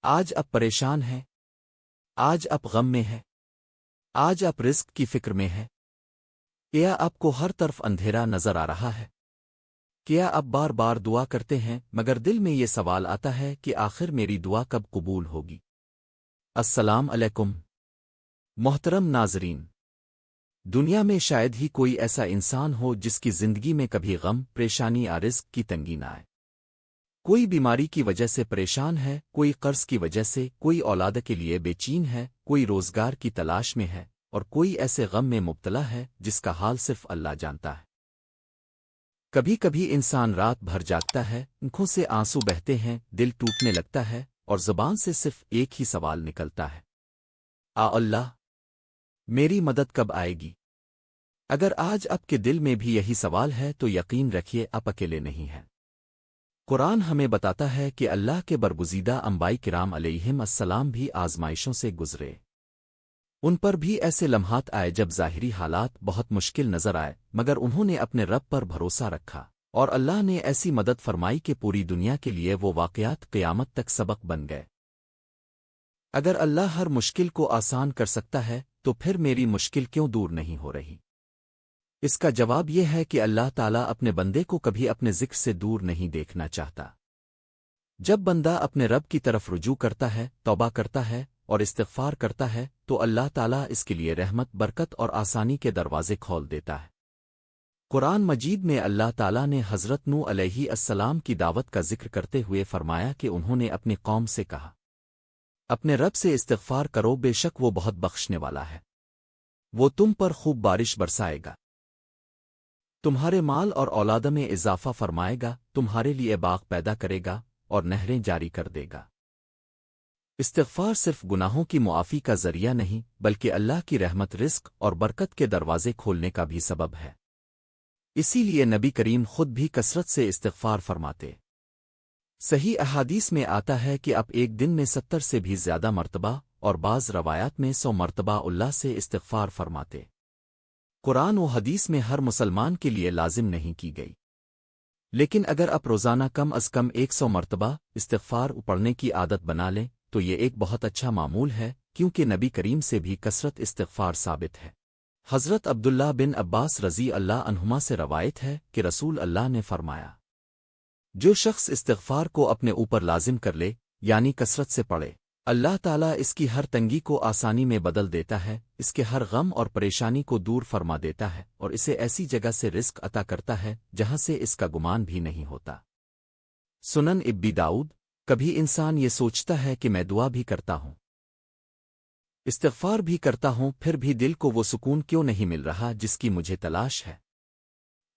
آج اب پریشان ہے، آج اب غم میں ہے، آج اب رزق کی فکر میں ہے، کیا آپ کو ہر طرف اندھیرا نظر آ رہا ہے؟ کیا آپ بار بار دعا کرتے ہیں مگر دل میں یہ سوال آتا ہے کہ آخر میری دعا کب قبول ہوگی؟ السلام علیکم محترم ناظرین، دنیا میں شاید ہی کوئی ایسا انسان ہو جس کی زندگی میں کبھی غم، پریشانی یا رزق کی تنگی نہ آئے۔ کوئی بیماری کی وجہ سے پریشان ہے، کوئی قرض کی وجہ سے، کوئی اولاد کے لیے بے چین ہے، کوئی روزگار کی تلاش میں ہے، اور کوئی ایسے غم میں مبتلا ہے جس کا حال صرف اللہ جانتا ہے۔ کبھی کبھی انسان رات بھر جاگتا ہے، آنکھوں سے آنسو بہتے ہیں، دل ٹوٹنے لگتا ہے، اور زبان سے صرف ایک ہی سوال نکلتا ہے: اللہ، میری مدد کب آئے گی؟ اگر آج آپ کے دل میں بھی یہی سوال ہے تو یقین رکھیے آپ اکیلے نہیں ہیں۔ قرآن ہمیں بتاتا ہے کہ اللہ کے برگزیدہ انبیاء کرام علیہم السلام بھی آزمائشوں سے گزرے۔ ان پر بھی ایسے لمحات آئے جب ظاہری حالات بہت مشکل نظر آئے، مگر انہوں نے اپنے رب پر بھروسہ رکھا، اور اللہ نے ایسی مدد فرمائی کہ پوری دنیا کے لیے وہ واقعات قیامت تک سبق بن گئے۔ اگر اللہ ہر مشکل کو آسان کر سکتا ہے تو پھر میری مشکل کیوں دور نہیں ہو رہی؟ اس کا جواب یہ ہے کہ اللہ تعالیٰ اپنے بندے کو کبھی اپنے ذکر سے دور نہیں دیکھنا چاہتا۔ جب بندہ اپنے رب کی طرف رجوع کرتا ہے، توبہ کرتا ہے اور استغفار کرتا ہے تو اللہ تعالیٰ اس کے لیے رحمت، برکت اور آسانی کے دروازے کھول دیتا ہے۔ قرآن مجید میں اللہ تعالیٰ نے حضرت نوح علیہ السلام کی دعوت کا ذکر کرتے ہوئے فرمایا کہ انہوں نے اپنی قوم سے کہا: اپنے رب سے استغفار کرو، بے شک وہ بہت بخشنے والا ہے، وہ تم پر خوب بارش برسائے گا، تمہارے مال اور اولاد میں اضافہ فرمائے گا، تمہارے لیے باغ پیدا کرے گا اور نہریں جاری کر دے گا۔ استغفار صرف گناہوں کی معافی کا ذریعہ نہیں بلکہ اللہ کی رحمت، رزق اور برکت کے دروازے کھولنے کا بھی سبب ہے۔ اسی لیے نبی کریم خود بھی کثرت سے استغفار فرماتے۔ صحیح احادیث میں آتا ہے کہ آپ ایک دن میں 70 سے بھی زیادہ مرتبہ اور بعض روایات میں 100 مرتبہ اللہ سے استغفار فرماتے۔ قرآن و حدیث میں ہر مسلمان کے لیے لازم نہیں کی گئی، لیکن اگر آپ روزانہ کم از کم 100 مرتبہ استغفار پڑھنے کی عادت بنا لیں تو یہ ایک بہت اچھا معمول ہے، کیونکہ نبی کریم سے بھی کثرت استغفار ثابت ہے۔ حضرت عبداللہ بن عباس رضی اللہ عنہما سے روایت ہے کہ رسول اللہ نے فرمایا: جو شخص استغفار کو اپنے اوپر لازم کر لے، یعنی کثرت سے پڑھے، اللہ تعالیٰ اس کی ہر تنگی کو آسانی میں بدل دیتا ہے، اس کے ہر غم اور پریشانی کو دور فرما دیتا ہے، اور اسے ایسی جگہ سے رزق عطا کرتا ہے جہاں سے اس کا گمان بھی نہیں ہوتا۔ سنن ابی داؤد۔ کبھی انسان یہ سوچتا ہے کہ میں دعا بھی کرتا ہوں، استغفار بھی کرتا ہوں، پھر بھی دل کو وہ سکون کیوں نہیں مل رہا جس کی مجھے تلاش ہے؟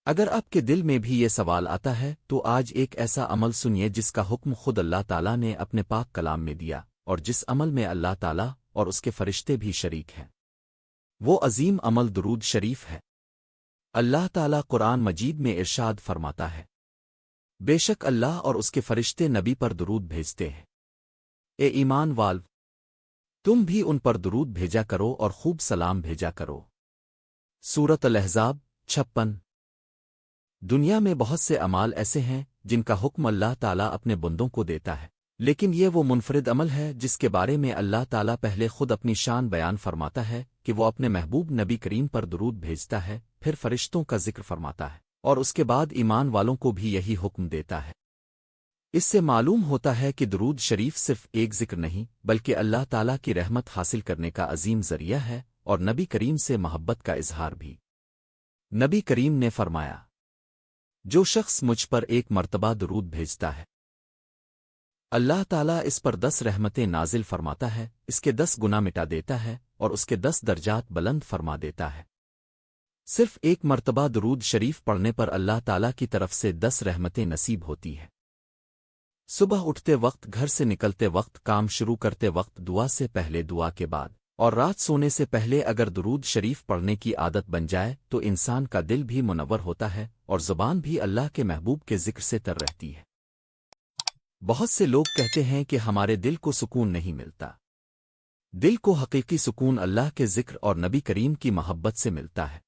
اگر آپ کے دل میں بھی یہ سوال آتا ہے تو آج ایک ایسا عمل سنیے جس کا حکم خود اللہ تعالیٰ نے اپنے پاک کلام میں دیا، اور جس عمل میں اللہ تعالیٰ اور اس کے فرشتے بھی شریک ہیں۔ وہ عظیم عمل درود شریف ہے۔ اللہ تعالیٰ قرآن مجید میں ارشاد فرماتا ہے: بے شک اللہ اور اس کے فرشتے نبی پر درود بھیجتے ہیں۔ اے ایمان والو، تم بھی ان پر درود بھیجا کرو اور خوب سلام بھیجا کرو۔ سورۃ الاحزاب 56۔ دنیا میں بہت سے اعمال ایسے ہیں جن کا حکم اللہ تعالیٰ اپنے بندوں کو دیتا ہے، لیکن یہ وہ منفرد عمل ہے جس کے بارے میں اللہ تعالیٰ پہلے خود اپنی شان بیان فرماتا ہے کہ وہ اپنے محبوب نبی کریم پر درود بھیجتا ہے، پھر فرشتوں کا ذکر فرماتا ہے، اور اس کے بعد ایمان والوں کو بھی یہی حکم دیتا ہے۔ اس سے معلوم ہوتا ہے کہ درود شریف صرف ایک ذکر نہیں بلکہ اللہ تعالیٰ کی رحمت حاصل کرنے کا عظیم ذریعہ ہے، اور نبی کریم سے محبت کا اظہار بھی۔ نبی کریم نے فرمایا: جو شخص مجھ پر ایک مرتبہ درود بھیجتا ہے، اللہ تعالیٰ اس پر 10 رحمتیں نازل فرماتا ہے، اس کے 10 گناہ مٹا دیتا ہے اور اس کے 10 درجات بلند فرما دیتا ہے۔ صرف ایک مرتبہ درود شریف پڑھنے پر اللہ تعالیٰ کی طرف سے 10 رحمتیں نصیب ہوتی ہیں۔ صبح اٹھتے وقت، گھر سے نکلتے وقت، کام شروع کرتے وقت، دعا سے پہلے، دعا کے بعد، اور رات سونے سے پہلے اگر درود شریف پڑھنے کی عادت بن جائے تو انسان کا دل بھی منور ہوتا ہے اور زبان بھی اللہ کے محبوب کے ذکر سے تر رہتی ہے۔ بہت سے لوگ کہتے ہیں کہ ہمارے دل کو سکون نہیں ملتا۔ دل کو حقیقی سکون اللہ کے ذکر اور نبی کریم کی محبت سے ملتا ہے۔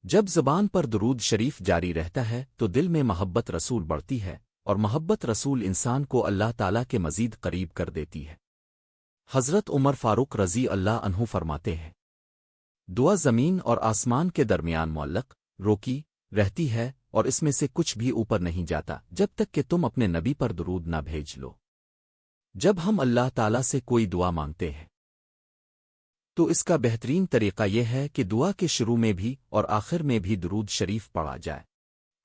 جب زبان پر درود شریف جاری رہتا ہے تو دل میں محبت رسول بڑھتی ہے اور محبت رسول انسان کو اللہ تعالیٰ کے مزید قریب کر دیتی ہے۔ حضرت عمر فاروق رضی اللہ عنہ فرماتے ہیں، دعا زمین اور آسمان کے درمیان معلق روکی رہتی ہے اور اس میں سے کچھ بھی اوپر نہیں جاتا جب تک کہ تم اپنے نبی پر درود نہ بھیج لو۔ جب ہم اللہ تعالیٰ سے کوئی دعا مانگتے ہیں تو اس کا بہترین طریقہ یہ ہے کہ دعا کے شروع میں بھی اور آخر میں بھی درود شریف پڑھا جائے۔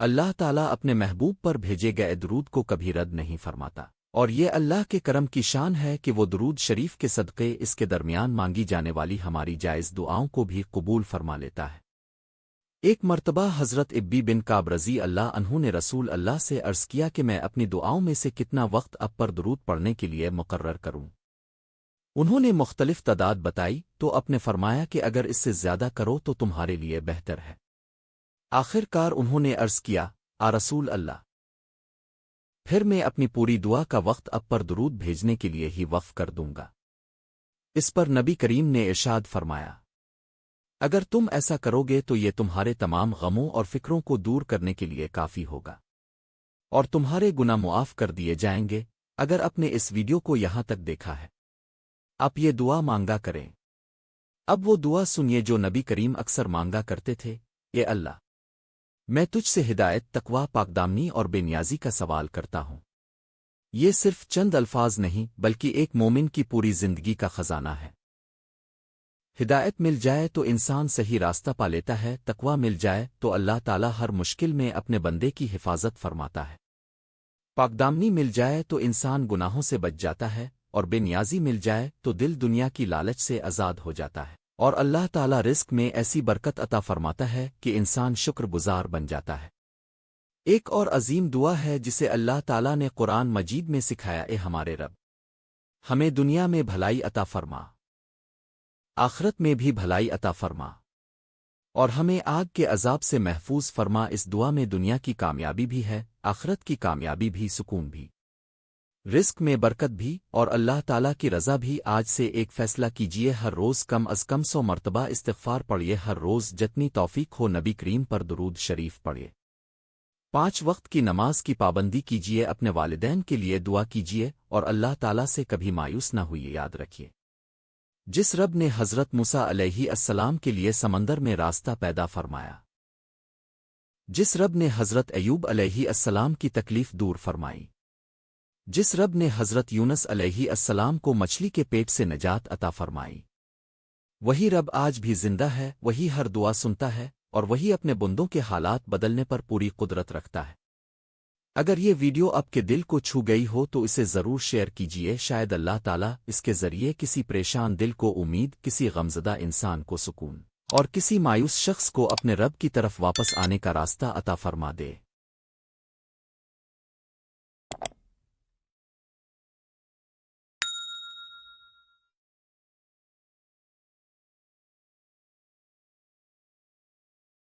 اللہ تعالیٰ اپنے محبوب پر بھیجے گئے درود کو کبھی رد نہیں فرماتا، اور یہ اللہ کے کرم کی شان ہے کہ وہ درود شریف کے صدقے اس کے درمیان مانگی جانے والی ہماری جائز دعاؤں کو بھی قبول فرما لیتا ہے۔ ایک مرتبہ حضرت ابی بن کعب رضی اللہ عنہ نے رسول اللہ سے عرض کیا کہ میں اپنی دعاؤں میں سے کتنا وقت اب پر درود پڑھنے کے لیے مقرر کروں۔ انہوں نے مختلف تعداد بتائی تو آپ نے فرمایا کہ اگر اس سے زیادہ کرو تو تمہارے لیے بہتر ہے۔ آخر کار انہوں نے عرض کیا، رسول اللہ، پھر میں اپنی پوری دعا کا وقت اب پر درود بھیجنے کے لیے ہی وقف کر دوں گا۔ اس پر نبی کریم نے ارشاد فرمایا، اگر تم ایسا کرو گے تو یہ تمہارے تمام غموں اور فکروں کو دور کرنے کے لیے کافی ہوگا، اور تمہارے گناہ معاف کر دیے جائیں گے۔ اگر آپ نے اس ویڈیو کو یہاں تک دیکھا ہے، آپ یہ دعا مانگا کریں۔ اب وہ دعا سنیے جو نبی کریم اکثر مانگا کرتے تھے، اے اللہ، میں تجھ سے ہدایت، تقوی، پاکدامنی اور بے نیازی کا سوال کرتا ہوں۔ یہ صرف چند الفاظ نہیں بلکہ ایک مومن کی پوری زندگی کا خزانہ ہے۔ ہدایت مل جائے تو انسان صحیح راستہ پا لیتا ہے، تقوی مل جائے تو اللہ تعالیٰ ہر مشکل میں اپنے بندے کی حفاظت فرماتا ہے، پاکدامنی مل جائے تو انسان گناہوں سے بچ جاتا ہے، اور بے نیازی مل جائے تو دل دنیا کی لالچ سے آزاد ہو جاتا ہے، اور اللہ تعالیٰ رزق میں ایسی برکت عطا فرماتا ہے کہ انسان شکر گزار بن جاتا ہے۔ ایک اور عظیم دعا ہے جسے اللہ تعالیٰ نے قرآن مجید میں سکھایا، اے ہمارے رب، ہمیں دنیا میں بھلائی عطا فرما، آخرت میں بھی بھلائی عطا فرما، اور ہمیں آگ کے عذاب سے محفوظ فرما۔ اس دعا میں دنیا کی کامیابی بھی ہے، آخرت کی کامیابی بھی، سکون بھی، رزق میں برکت بھی، اور اللہ تعالیٰ کی رضا بھی۔ آج سے ایک فیصلہ کیجئے، ہر روز کم از کم 100 مرتبہ استغفار پڑھیے، ہر روز جتنی توفیق ہو نبی کریم پر درود شریف پڑھیے، 5 وقت کی نماز کی پابندی کیجئے، اپنے والدین کے لیے دعا کیجئے، اور اللہ تعالیٰ سے کبھی مایوس نہ ہوئیے۔ یاد رکھیے، جس رب نے حضرت موسیٰ علیہ السلام کے لیے سمندر میں راستہ پیدا فرمایا، جس رب نے حضرت ایوب علیہ السلام کی تکلیف دور فرمائی، جس رب نے حضرت یونس علیہ السلام کو مچھلی کے پیٹ سے نجات عطا فرمائی، وہی رب آج بھی زندہ ہے، وہی ہر دعا سنتا ہے، اور وہی اپنے بندوں کے حالات بدلنے پر پوری قدرت رکھتا ہے۔ اگر یہ ویڈیو آپ کے دل کو چھو گئی ہو تو اسے ضرور شیئر کیجئے، شاید اللہ تعالیٰ اس کے ذریعے کسی پریشان دل کو امید، کسی غمزدہ انسان کو سکون، اور کسی مایوس شخص کو اپنے رب کی طرف واپس آنے کا راستہ عطا فرما دے۔